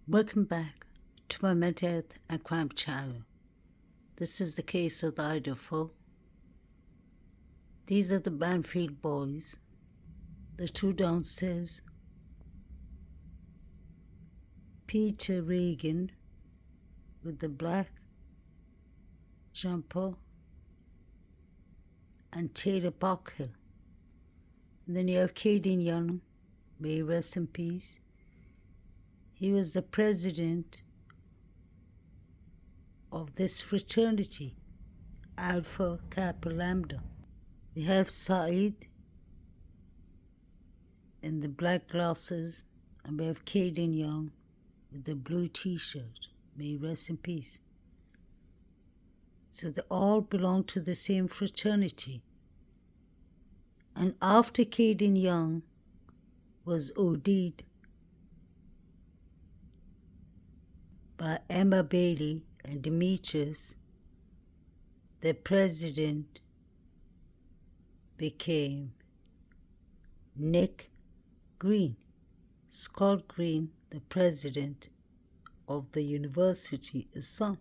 Welcome back to my mental health and crime channel. This is the case of the Idaho. These are the Banfield boys, the two downstairs. Peter Regan with the black jumper and Taylor Buckhill. And then you have Caden Young, may he rest in peace. He was the president of this fraternity, Alpha, KAPPA, LAMBDA. We have Saeed in the black glasses, and we have Caden Young with the blue t-shirt. May he rest in peace. So they all belong to the same fraternity. And after Caden Young was OD'd by Emma Bailey and Demetrius, the president became Nick Green. Scott Green, the president of the university, is son.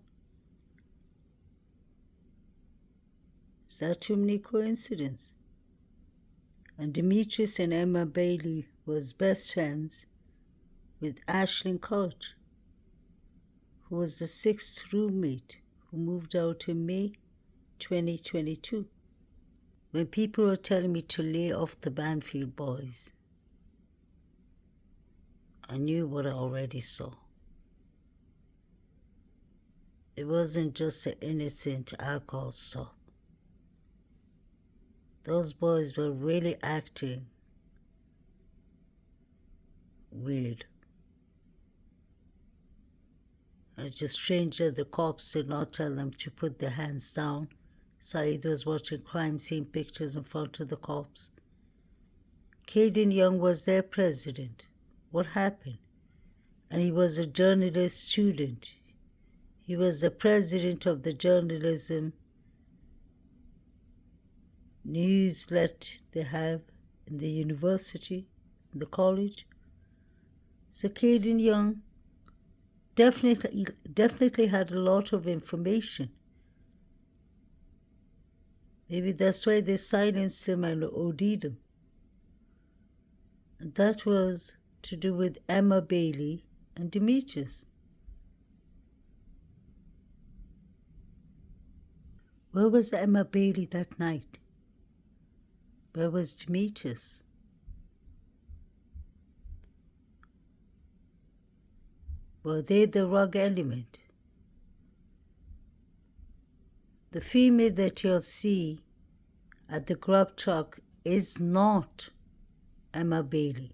Is that too many coincidences? And Demetrius and Emma Bailey was best friends with Ashlyn Koch, who was the sixth roommate who moved out in May 2022. When people were telling me to lay off the Banfield boys, I knew what I already saw. It wasn't just an innocent alcohol stop. Those boys were really acting weird. And it's just strange that the cops did not tell them to put their hands down. Saeed was watching crime scene pictures in front of the cops. Caden Young was their president. What happened? And he was a journalist student. He was the president of the journalism newslet they have in the university, in the college. So Caden Young definitely had a lot of information. Maybe that's why they silenced him and OD'd him. And that was to do with Emma Bailey and Demetrius. Where was Emma Bailey that night? Where was Demetrius? Were they the rogue element? The female that you'll see at the grub truck is not Emma Bailey.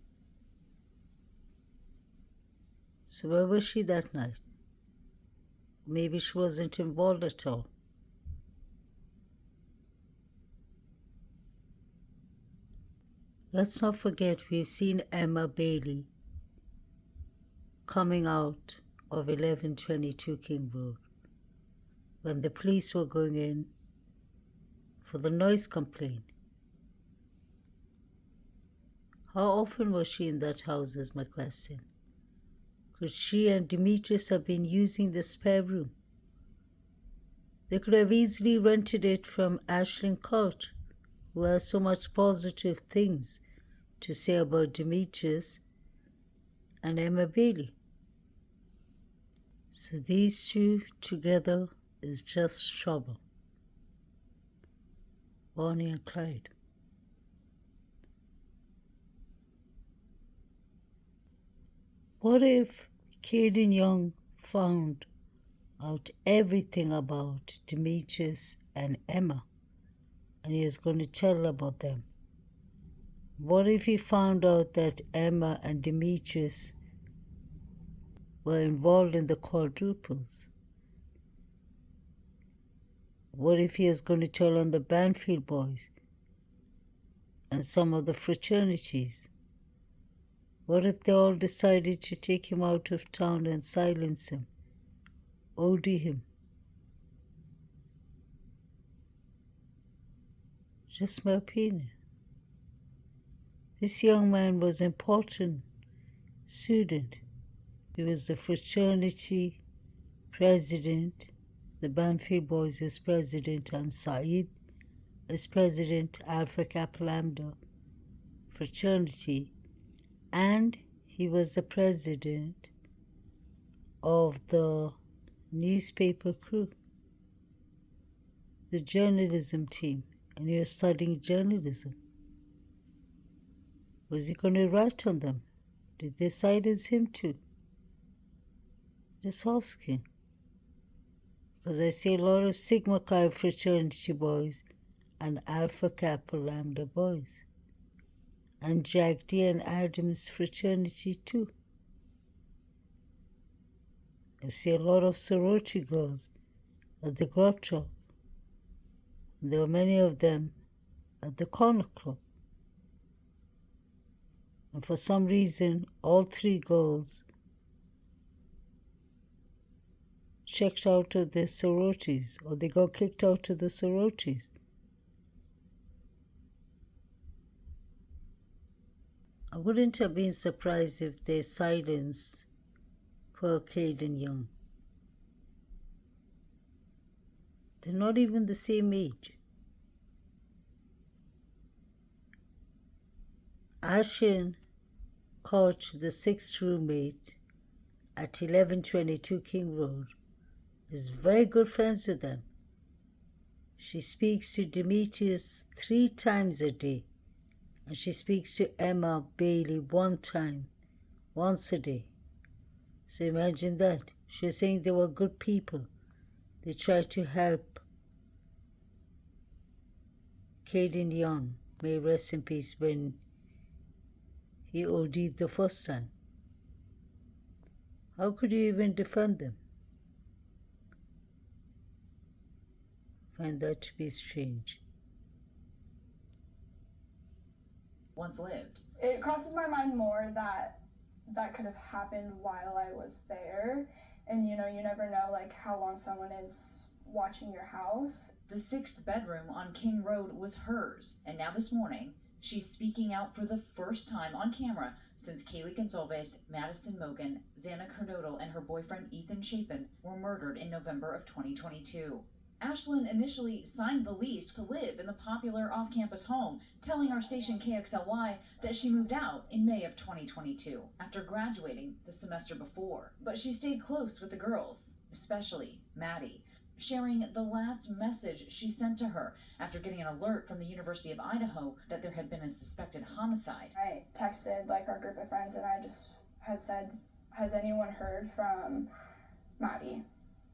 So where was she that night? Maybe she wasn't involved at all. Let's not forget we've seen Emma Bailey coming out of 1122 King Road when the police were going in for the noise complaint. How often was she in that house is my question. Could she and Demetrius have been using the spare room? They could have easily rented it from Ashlyn Koch, who has so much positive things to say about Demetrius and Emma Bailey. So these two together is just trouble. Bonnie and Clyde. What if Caden Young found out everything about Demetrius and Emma, and he is going to tell about them? What if he found out that Emma and Demetrius were involved in the quadruples? What if he is going to tell on the Banfield boys and some of the fraternities? What if they all decided to take him out of town and silence him, OD him? Just my opinion. This young man was an important student He was the fraternity president, the Banfield boys as president, and Saeed as president, Alpha Kappa Lambda fraternity, and he was the president of the newspaper crew, the journalism team, and he was studying journalism. Was he going to write on them? Did they silence him too? Just asking. Because I see a lot of Sigma Chi fraternity boys and Alpha Kappa Lambda boys. And Jack D and Adams fraternity too. I see a lot of sorority girls at the grub shop. And there were many of them at the corner club. And for some reason, all three girls checked out of their sororities, or they got kicked out of the sororities. I wouldn't have been surprised if they silenced poor Caden Young. They're not even the same age. Ashen caught the sixth roommate at 1122 King Road, is very good friends with them. She speaks to Demetrius 3 times a day, and she speaks to Emma Bailey once a day. So imagine that. She was saying they were good people. They tried to help Caden Young, may rest in peace, when he OD'd the first time. How could you even defend them? Find that to be strange. Once lived. It crosses my mind more that could have happened while I was there. And you never know like how long someone is watching your house. The 6th bedroom on King Road was hers, and now this morning, she's speaking out for the first time on camera since Kaylee Gonzalez, Madison Mogan, Xana Kernodle, and her boyfriend Ethan Chapin were murdered in November of 2022. Ashlyn initially signed the lease to live in the popular off-campus home, telling our station KXLY that she moved out in May of 2022 after graduating the semester before. But she stayed close with the girls, especially Maddie, sharing the last message she sent to her after getting an alert from the University of Idaho that there had been a suspected homicide. I texted like our group of friends and I just had said, has anyone heard from Maddie?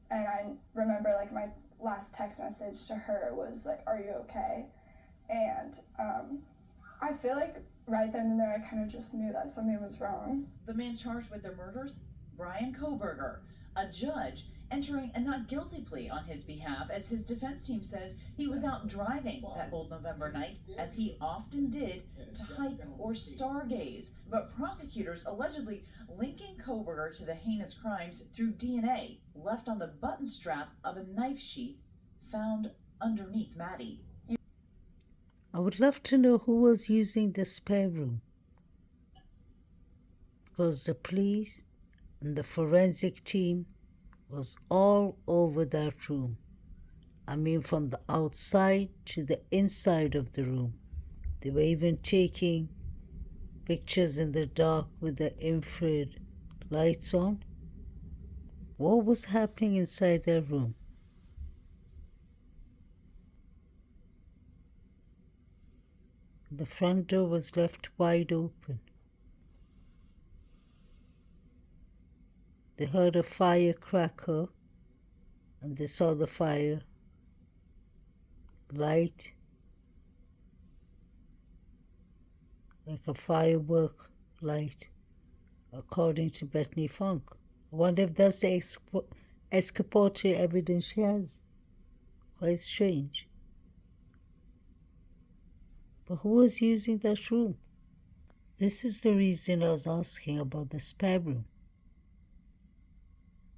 And I remember like my last text message to her was like, are you okay? And I feel like right then and there I kind of just knew that something was wrong. The man charged with their murders, Brian Koberger, a judge entering a not guilty plea on his behalf as his defense team says he was out driving that cold November night, as he often did, to hike or stargaze. But prosecutors allegedly linking Koberger to the heinous crimes through DNA left on the button strap of a knife sheath found underneath Maddie. I would love to know who was using the spare room, because the police and the forensic team was all over that room. I mean, from the outside to the inside of the room. They were even taking pictures in the dark with the infrared lights on. What was happening inside that room? The front door was left wide open. They heard a firecracker and they saw the fire light like a firework light, according to Bethany Funk. I wonder if that's the exculpatory evidence she has. Quite strange. But who was using that room? This is the reason I was asking about the spare room.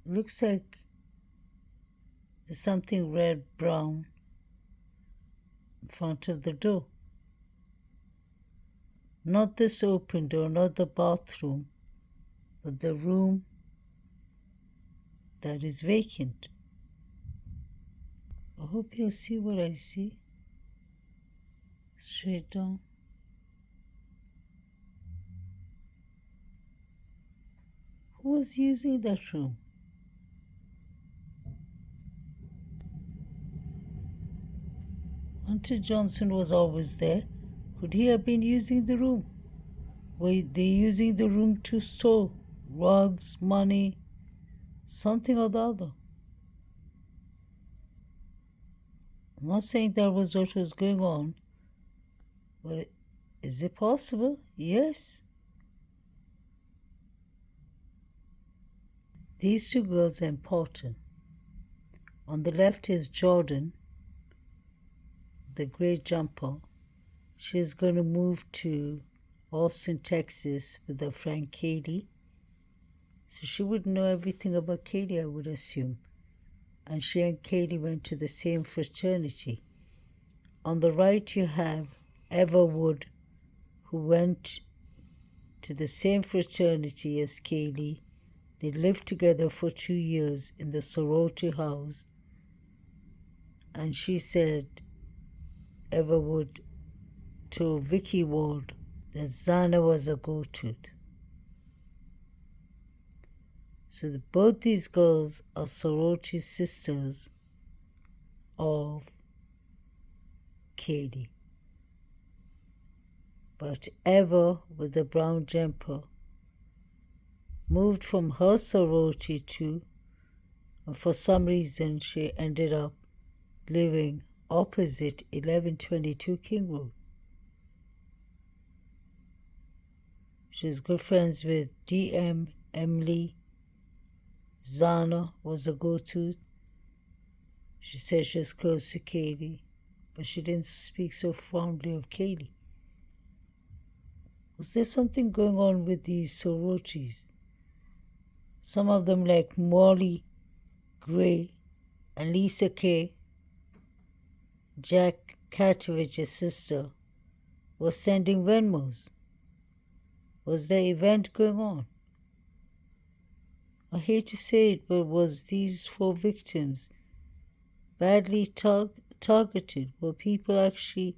It looks like there's something red-brown in front of the door. Not this open door, not the bathroom, but the room that is vacant. I hope you'll see what I see. Straight down. Who was using that room? Hunter Johnson was always there. Could he have been using the room? Were they using the room to store rugs, money, something or the other? I'm not saying that was what was going on, but is it possible? Yes. These two girls are important. On the left is Jordan, the great jumper. She's going to move to Austin, Texas with her friend Katie. So she would know everything about Katie, I would assume. And she and Katie went to the same fraternity. On the right you have Eva Wood, who went to the same fraternity as Katie. They lived together for 2 years in the sorority house. And she said, Eva Wood, to Vicky Ward, that Zana was a go-to. So both these girls are sorority sisters of Katie. But Eva, with the brown jumper, moved from her sorority to, and for some reason she ended up living opposite 1122 King Road. She's good friends with DM, Emily. Zana was a go-to. She said she was close to Katie, but she didn't speak so fondly of Katie. Was there something going on with these sororities? Some of them, like Molly Gray and Lisa Kay, Jack Katovich's sister, was sending Venmos. Was there an event going on? I hate to say it, but was these 4 victims badly targeted? Were people actually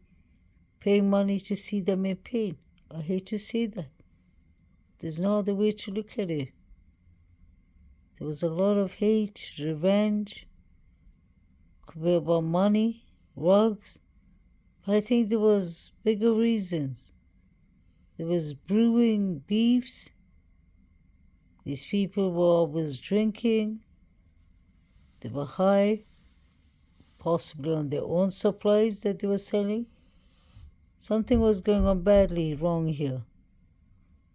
paying money to see them in pain? I hate to say that. There's no other way to look at it. There was a lot of hate, revenge, could be about money, rugs. But I think there was bigger reasons. There was brewing beefs. These people were always drinking. They were high, possibly on their own supplies that they were selling. Something was going on badly wrong here.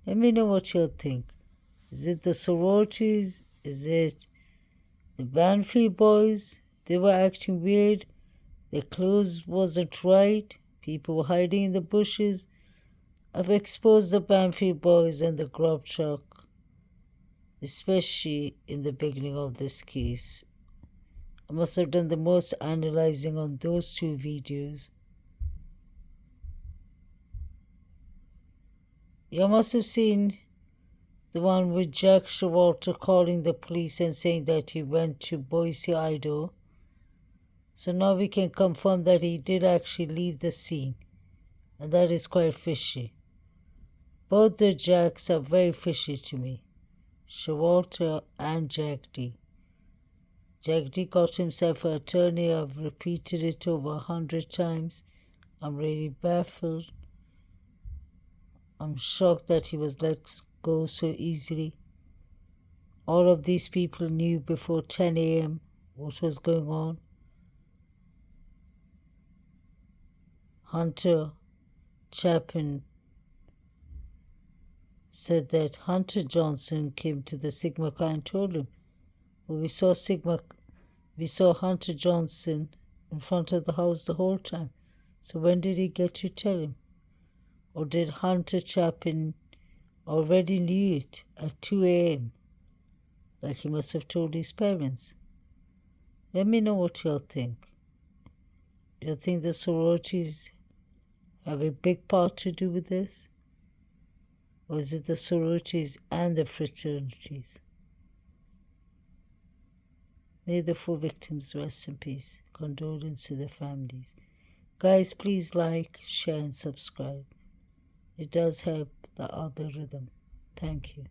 Let me know what you think. Is it the sororities? Is it the Banfield boys? They were acting weird. Their clothes wasn't right. People were hiding in the bushes. I've exposed the Banfield boys and the grub truck, especially in the beginning of this case. I must have done the most analyzing on those 2 videos. You must have seen the one with Jack Showalter calling the police and saying that he went to Boise, Idaho. So now we can confirm that he did actually leave the scene. And that is quite fishy. Both the Jacks are very fishy to me. Showalter and Jack D. Jack D got himself an attorney. I've repeated it over 100 times. I'm really baffled. I'm shocked that he was let go so easily. All of these people knew before 10 a.m. what was going on. Hunter Chapin said that Hunter Johnson came to the Sigma Chi and told him, well, we saw Hunter Johnson in front of the house the whole time. So when did he get to tell him? Or did Hunter Chapin already knew it at 2 a.m. like he must have told his parents? Let me know what y'all think. Do you think the sororities have a big part to do with this? Or is it the sororities and the fraternities? May the 4 victims rest in peace. Condolence to their families. Guys, please like, share, and subscribe. It does help the algorithm. Thank you.